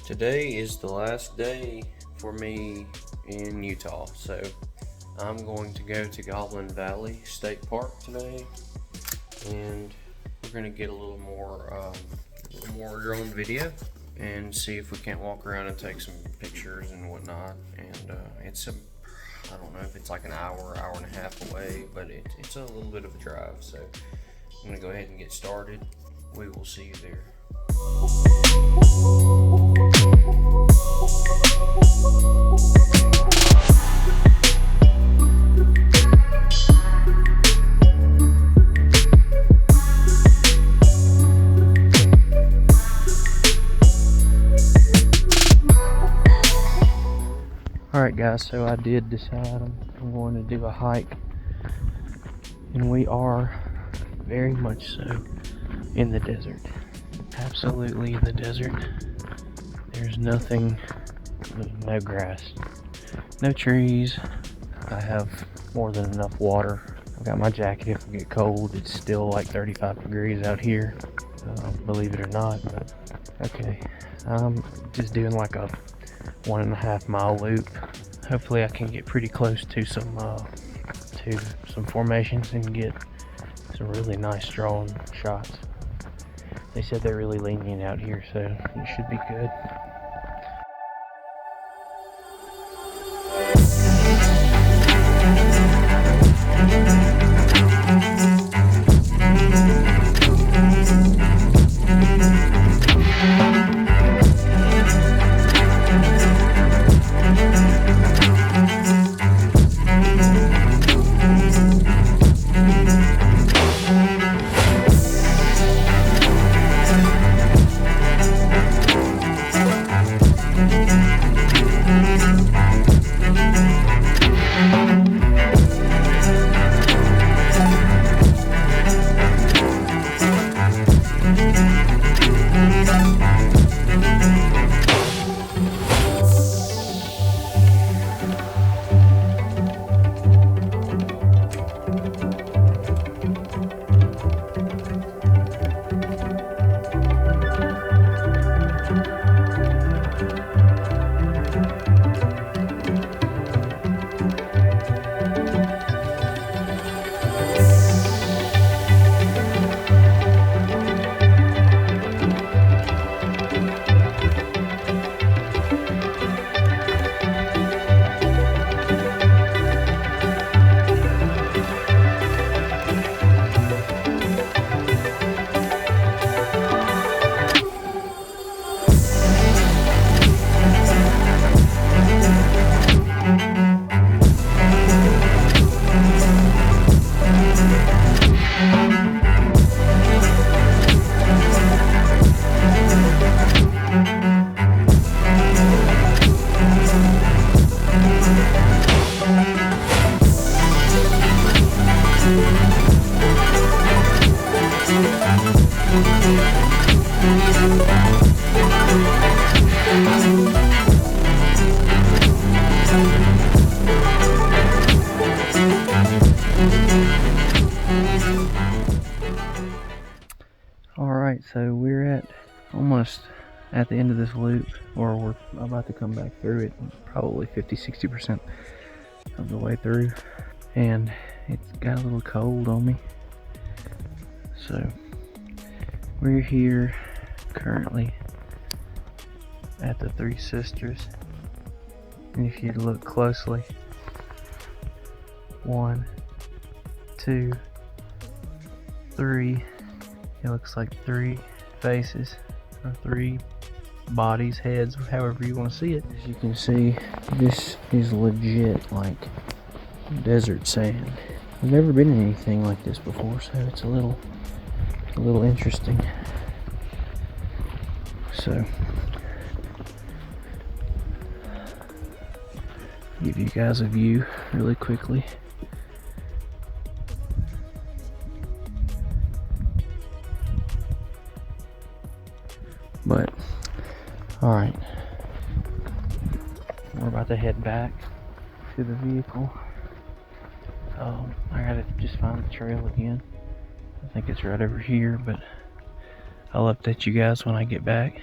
Today is the last day for me in Utah, so I'm going to go to Goblin Valley State Park today, and we're going to get a little more drone video and see if we can't walk around and take some pictures and whatnot. And I don't know if it's like an hour and a half away, but it's a little bit of a drive, so I'm going to go ahead and get started. We will see you there. Alright guys, so I did decide I'm going to do a hike, and we are very much so in the desert. Absolutely in the desert. There's nothing, no grass, no trees. I have more than enough water. I've got my jacket if I get cold. It's still like 35 degrees out here, believe it or not, but okay. I'm just doing like a 1.5 mile loop. Hopefully I can get pretty close to some formations and get some really nice drone shots. They said they're really lenient out here, so it should be good. Alright, so we're almost at the end of this loop, or we're about to come back through it, probably 50-60% of the way through, and it's got a little cold on me. So we're here currently at the Three Sisters, and if you look closely, 1, 2, 3, it looks like 3 faces, or 3 bodies, heads, however you want to see it. As you can see, this is legit like desert sand. I've never been in anything like this before, so it's a little interesting. So give you guys a view really quickly. But alright, we're about to head back to the vehicle. I gotta just find the trail again. I think it's right over here, but I'll update you guys when I get back.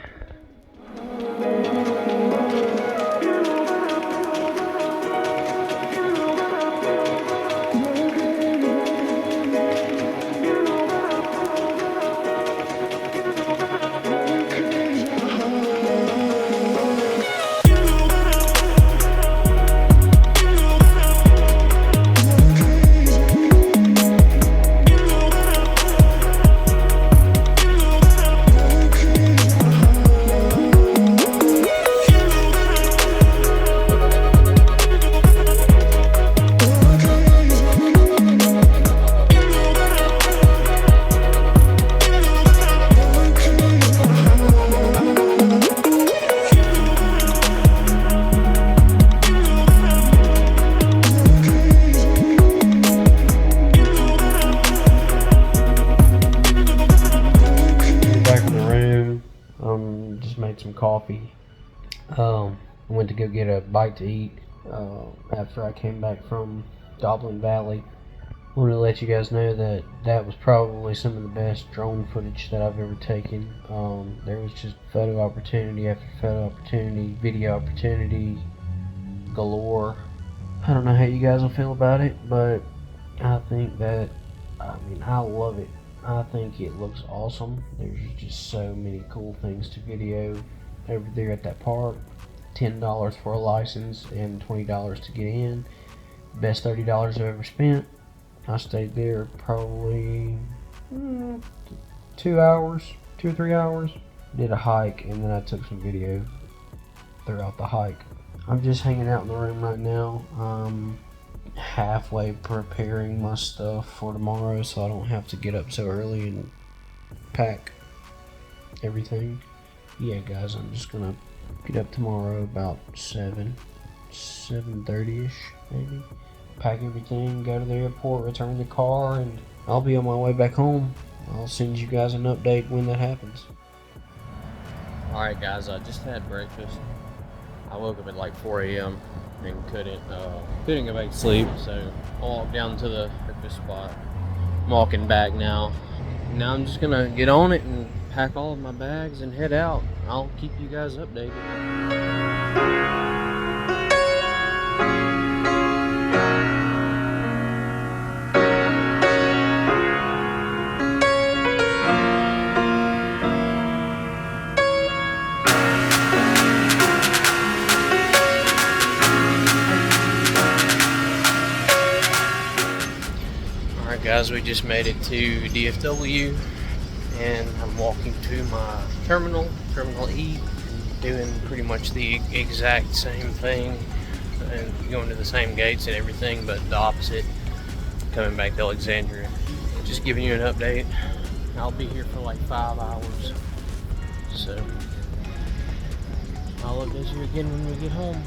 some coffee. I went to go get a bite to eat after I came back from Goblin Valley. I wanted to let you guys know that that was probably some of the best drone footage that I've ever taken. There was just photo opportunity after photo opportunity, video opportunity galore. I don't know how you guys will feel about it, but I think that, I love it. I think it looks awesome. There's just so many cool things to video over there at that park. $10 for a license and $20 to get in. Best $30 I've ever spent. I stayed there probably 2 or 3 hours. Did a hike, and then I took some video throughout the hike. I'm just hanging out in the room right now. Halfway preparing my stuff for tomorrow so I don't have to get up so early and pack everything. Yeah, guys, I'm just gonna get up tomorrow about 7:30ish maybe. Pack everything, go to the airport, return the car, and I'll be on my way back home. I'll send you guys an update when that happens. Alright guys, I just had breakfast. I woke up at like 4 a.m. and couldn't go back to sleep, so I walked down to the breakfast spot. I'm walking back now. Now I'm just gonna get on it and pack all of my bags and head out. I'll keep you guys updated. Guys, we just made it to DFW, and I'm walking to my terminal E, doing pretty much the exact same thing, and going to the same gates and everything, but the opposite, coming back to Alexandria. Just giving you an update. I'll be here for like 5 hours, so I'll update you again when we get home.